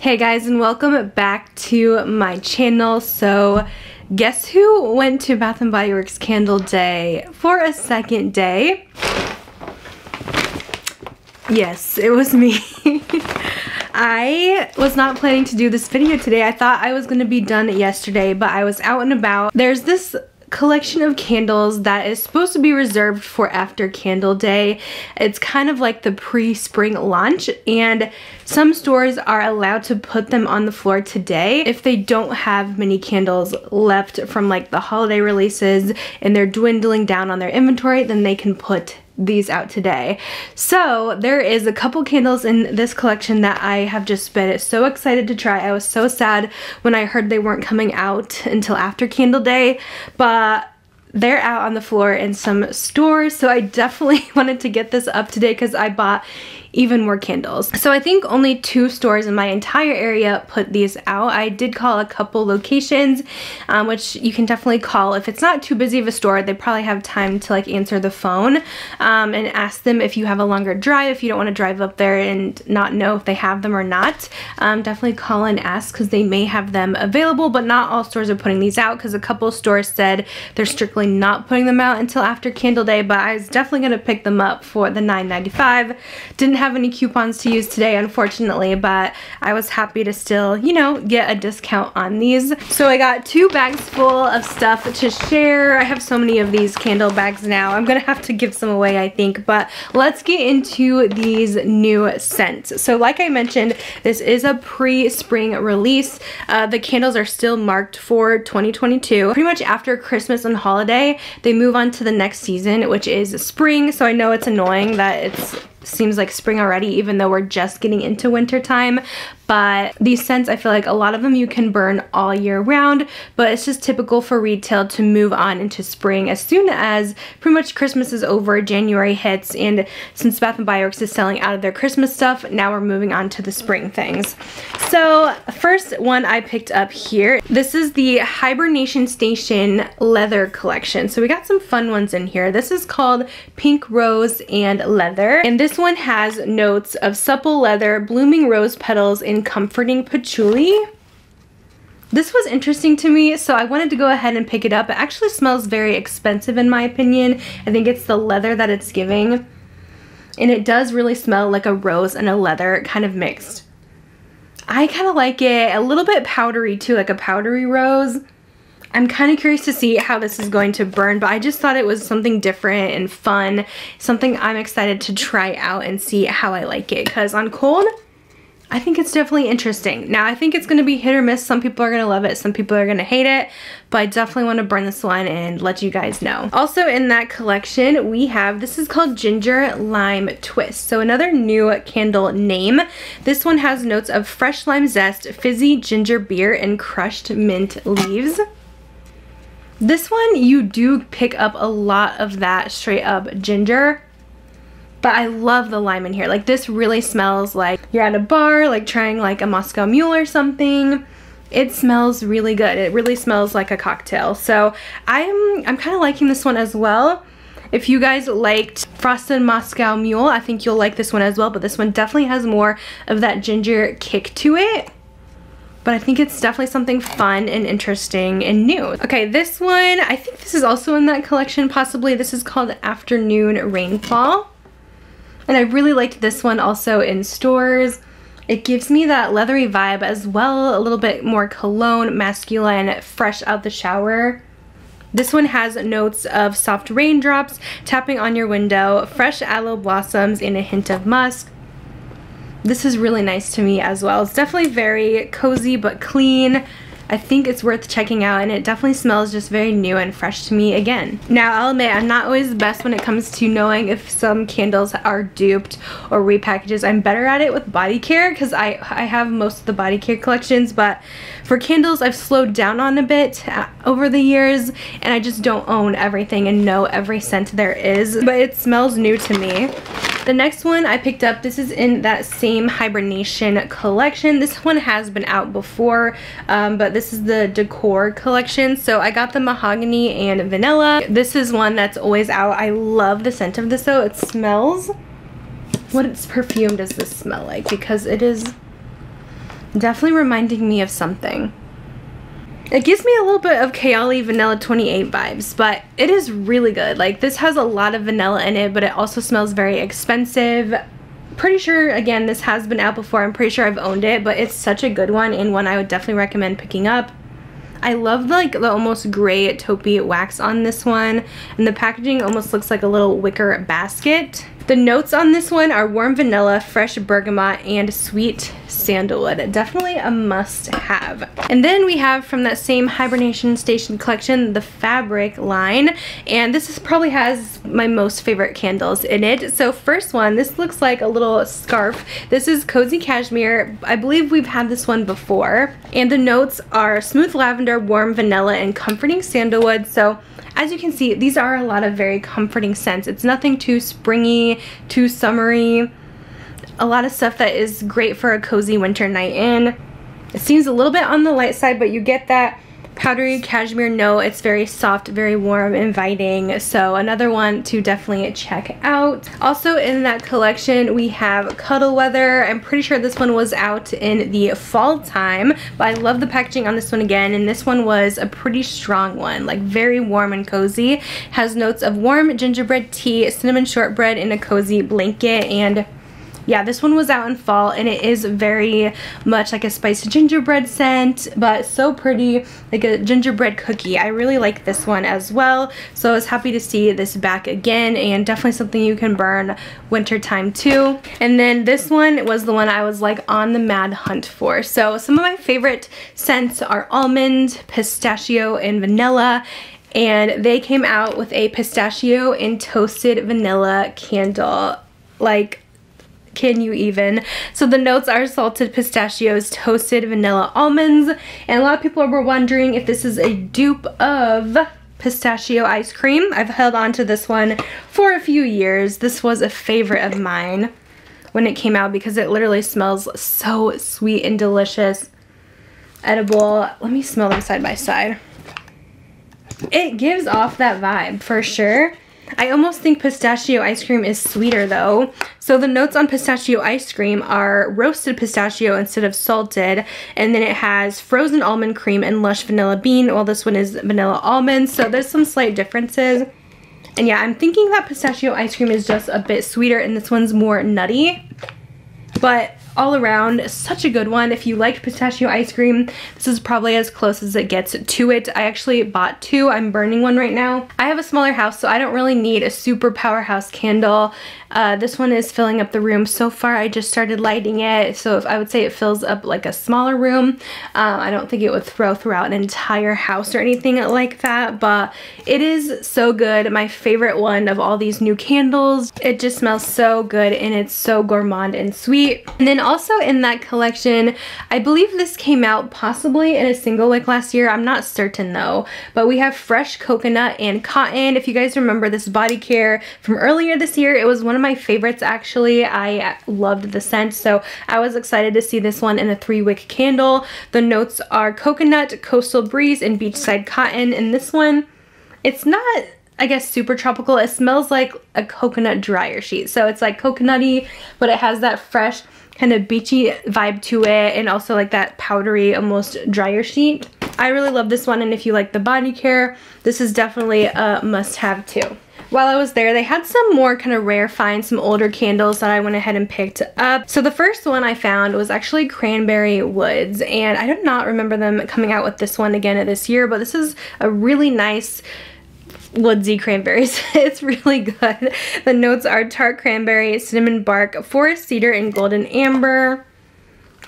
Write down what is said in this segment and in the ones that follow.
Hey guys, and welcome back to my channel. So guess who went to Bath & Body Works Candle Day for a second day? Yes, it was me. I was not planning to do this video today. I thought I was going to be done yesterday, but I was out and about. There's this collection of candles that is supposed to be reserved for after Candle Day. It's kind of like the pre-spring launch, and some stores are allowed to put them on the floor today if they don't have many candles left from like the holiday releases and they're dwindling down on their inventory. Then they can put these out today. So there is a couple candles in this collection that I have just been so excited to try. I was so sad when I heard they weren't coming out until after Candle Day, but they're out on the floor in some stores, so I definitely wanted to get this up today because I bought even more candles. So I think only 2 stores in my entire area put these out. I did call a couple locations, which you can definitely call. If it's not too busy of a store, they probably have time to like answer the phone and ask them if you have a longer drive, if you don't want to drive up there and not know if they have them or not. Definitely call and ask because they may have them available, but not all stores are putting these out because a couple stores said they're strictly not putting them out until after Candle Day, but I was definitely going to pick them up for the $9.95. Didn't have any coupons to use today, unfortunately, but I was happy to still, you know, get a discount on these. So I got 2 bags full of stuff to share. I have so many of these candle bags now. I'm gonna have to give some away, I think, but let's get into these new scents. So like I mentioned, this is a pre-spring release. The candles are still marked for 2022. Pretty much after Christmas and holiday, they move on to the next season, which is spring. So I know it's annoying that seems like spring already, even though we're just getting into winter time. But these scents, I feel like a lot of them you can burn all year round, but it's just typical for retail to move on into spring as soon as pretty much Christmas is over, January hits, and since Bath & Body Works is selling out of their Christmas stuff, now we're moving on to the spring things. So first one I picked up here, this is the Hibernation Station Leather Collection. So we got some fun ones in here. This is called Pink Rose and Leather, and this one has notes of supple leather, blooming rose petals, and comforting patchouli. This was interesting to me, so I wanted to go ahead and pick it up. It actually smells very expensive in my opinion. I think it's the leather that it's giving, and it does really smell like a rose and a leather kind of mixed. I kind of like it. A little bit powdery too, like a powdery rose. I'm kind of curious to see how this is going to burn, but I just thought it was something different and fun, something I'm excited to try out and see how I like it, because on cold, I think it's definitely interesting. Now, I think it's going to be hit or miss. Some people are going to love it, some people are going to hate it, but I definitely want to burn this one and let you guys know. Also in that collection, we have, this is called Ginger Lime Twist. So another new candle name. This one has notes of fresh lime zest, fizzy ginger beer, and crushed mint leaves. This one, you do pick up a lot of that straight up ginger, but I love the lime in here. Like, this really smells like you're at a bar, like trying like a Moscow Mule or something. It smells really good. It really smells like a cocktail. So I'm kind of liking this one as well. If you guys liked Frosted Moscow Mule, I think you'll like this one as well, but this one definitely has more of that ginger kick to it. But I think it's definitely something fun and interesting and new. Okay, this one, I think this is also in that collection possibly. This is called Afternoon Rainfall. And I really liked this one also in stores. It gives me that leathery vibe as well, a little bit more cologne, masculine, fresh out the shower. This one has notes of soft raindrops, tapping on your window, fresh aloe blossoms, and a hint of musk. This is really nice to me as well. It's definitely very cozy but clean. I think it's worth checking out, and it definitely smells just very new and fresh to me again. Now, I'll admit, I'm not always the best when it comes to knowing if some candles are duped or repackages. I'm better at it with body care because I have most of the body care collections, but for candles, I've slowed down on a bit over the years, and I just don't own everything and know every scent there is, but it smells new to me. The next one I picked up, this is in that same Hibernation collection. This one has been out before, but this is the Decor collection. So I got the mahogany and vanilla. This is one that's always out. I love the scent of this though. It smells, what its perfume does this smell like? Because it is Definitely reminding me of something. It gives me a little bit of Kayali Vanilla 28 vibes, but it is really good. Like, this has a lot of vanilla in it, but it also smells very expensive. Pretty sure, again, this has been out before. I'm pretty sure I've owned it, but it's such a good one and one I would definitely recommend picking up. I love like the almost gray taupey wax on this one, and the packaging almost looks like a little wicker basket. The notes on this one are warm vanilla, fresh bergamot, and sweet sandalwood. Definitely a must-have. And then we have from that same Hibernation Station collection, the fabric line, and this probably has my most favorite candles in it. So first one, this looks like a little scarf. This is Cozy Cashmere. I believe we've had this one before. And the notes are smooth lavender, warm vanilla, and comforting sandalwood. So as you can see, these are a lot of very comforting scents. It's nothing too springy, too summery. A lot of stuff that is great for a cozy winter night in. It seems a little bit on the light side, but you get that powdery cashmere note. It's very soft, very warm, inviting. So another one to definitely check out. Also in that collection, we have Cuddle Weather. I'm pretty sure this one was out in the fall time, but I love the packaging on this one again. And this one was a pretty strong one, like very warm and cozy. Has notes of warm gingerbread tea, cinnamon shortbread in a cozy blanket, and yeah, this one was out in fall, and it is very much like a spiced gingerbread scent, but so pretty, like a gingerbread cookie. I really like this one as well, so I was happy to see this back again, and definitely something you can burn wintertime too. And then this one was the one I was like on the mad hunt for. So some of my favorite scents are almond, pistachio, and vanilla. And they came out with a pistachio and toasted vanilla candle. Like, can you even? So the notes are salted pistachios, toasted vanilla almonds, and a lot of people were wondering if this is a dupe of pistachio ice cream. I've held on to this one for a few years. This was a favorite of mine when it came out because it literally smells so sweet and delicious. Edible. Let me smell them side by side. It gives off that vibe for sure. I almost think pistachio ice cream is sweeter though. So the notes on pistachio ice cream are roasted pistachio instead of salted, and then it has frozen almond cream and lush vanilla bean, while this one is vanilla almonds. So there's some slight differences. And yeah, I'm thinking that pistachio ice cream is just a bit sweeter and this one's more nutty. But all around, such a good one. If you like pistachio ice cream, this is probably as close as it gets to it. I actually bought two. I'm burning one right now. I have a smaller house, so I don't really need a super powerhouse candle. This one is filling up the room. So far, I just started lighting it, so if I would say it fills up like a smaller room. I don't think it would throw throughout an entire house or anything like that, but it is so good. My favorite one of all these new candles. It just smells so good, and it's so gourmand and sweet. And then also in that collection, I believe this came out possibly in a single wick last year. I'm not certain though, but we have fresh coconut and cotton. If you guys remember this body care from earlier this year, it was one of my favorites actually. I loved the scent, so I was excited to see this one in a 3-wick candle. The notes are coconut, coastal breeze, and beachside cotton. And this one, it's not, I guess, super tropical. It smells like a coconut dryer sheet. So it's like coconutty, but it has that fresh kind of beachy vibe to it, and also like that powdery, almost dryer sheet. I really love this one, and if you like the body care, this is definitely a must-have too. While I was there, they had some more kind of rare finds, some older candles that I went ahead and picked up. So the first one I found was actually Cranberry Woods, and I do not remember them coming out with this one again this year, but this is a really nice woodsy cranberries. It's really good. The notes are tart cranberry, cinnamon bark, forest cedar, and golden amber.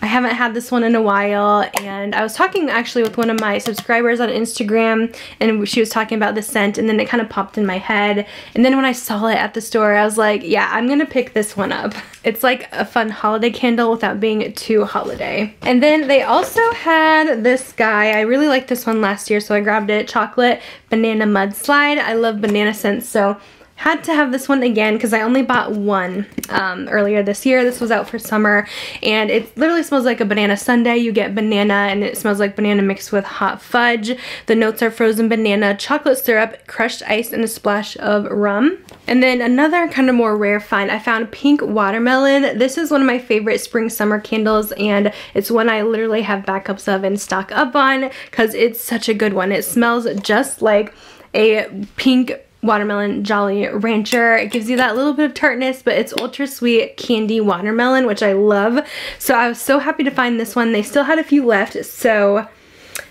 I haven't had this one in a while, and I was talking actually with one of my subscribers on Instagram, and she was talking about the scent, and then it kind of popped in my head, and then when I saw it at the store, I was like, yeah, I'm gonna pick this one up. It's like a fun holiday candle without being too holiday. And then they also had this guy. I really liked this one last year, so I grabbed it. Chocolate Banana Mudslide. I love banana scents, so had to have this one again because I only bought one earlier this year. This was out for summer, and it literally smells like a banana sundae. You get banana, and it smells like banana mixed with hot fudge. The notes are frozen banana, chocolate syrup, crushed ice, and a splash of rum. And then another kind of more rare find, I found pink watermelon. This is one of my favorite spring summer candles, and it's one I literally have backups of and stock up on because it's such a good one. It smells just like a pink watermelon Jolly Rancher. It gives you that little bit of tartness, but it's ultra sweet candy watermelon, which I love. So I was so happy to find this one. They still had a few left, so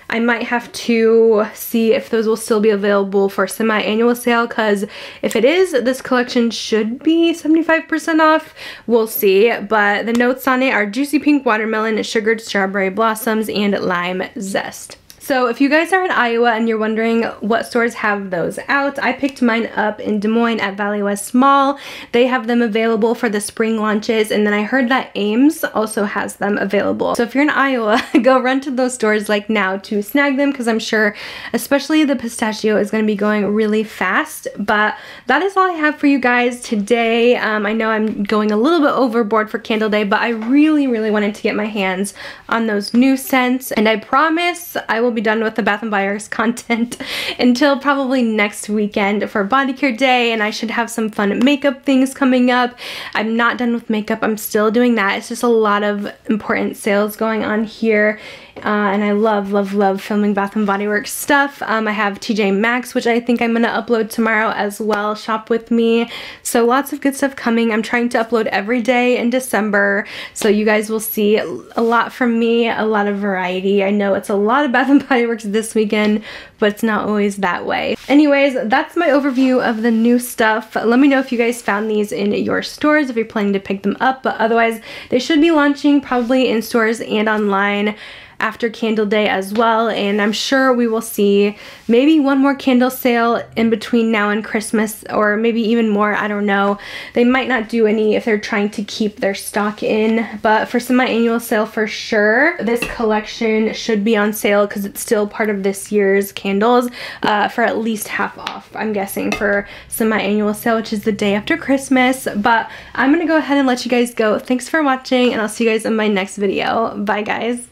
I might have to see if those will still be available for semi-annual sale, because if it is, this collection should be 75% off. We'll see, but the notes on it are juicy pink watermelon, sugared strawberry blossoms, and lime zest. So if you guys are in Iowa and you're wondering what stores have those out, I picked mine up in Des Moines at Valley West Mall. They have them available for the spring launches, and then I heard that Ames also has them available. So if you're in Iowa, go run to those stores like now to snag them, because I'm sure especially the pistachio is going to be going really fast. But that is all I have for you guys today. I know I'm going a little bit overboard for Candle Day, but I really wanted to get my hands on those new scents, and I promise I will be done with the Bath & Body Works content until probably next weekend for Body Care Day, and I should have some fun makeup things coming up. I'm not done with makeup. I'm still doing that. It's just a lot of important sales going on here, and I love filming Bath & Body Works stuff. I have TJ Maxx, which I think I'm gonna upload tomorrow as well. Shop with me. So lots of good stuff coming. I'm trying to upload every day in December, so you guys will see a lot from me, a lot of variety. I know it's a lot of Bath & Body Works this weekend, but it's not always that way. Anyways, that's my overview of the new stuff. Let me know if you guys found these in your stores, if you're planning to pick them up, but otherwise they should be launching probably in stores and online after Candle Day as well, and I'm sure we will see maybe one more candle sale in between now and Christmas, or maybe even more. I don't know. They might not do any if they're trying to keep their stock in, but for semi-annual sale for sure, this collection should be on sale because it's still part of this year's candles for at least half off, I'm guessing, for semi-annual sale, which is the day after Christmas. But I'm gonna go ahead and let you guys go. Thanks for watching, and I'll see you guys in my next video. Bye guys.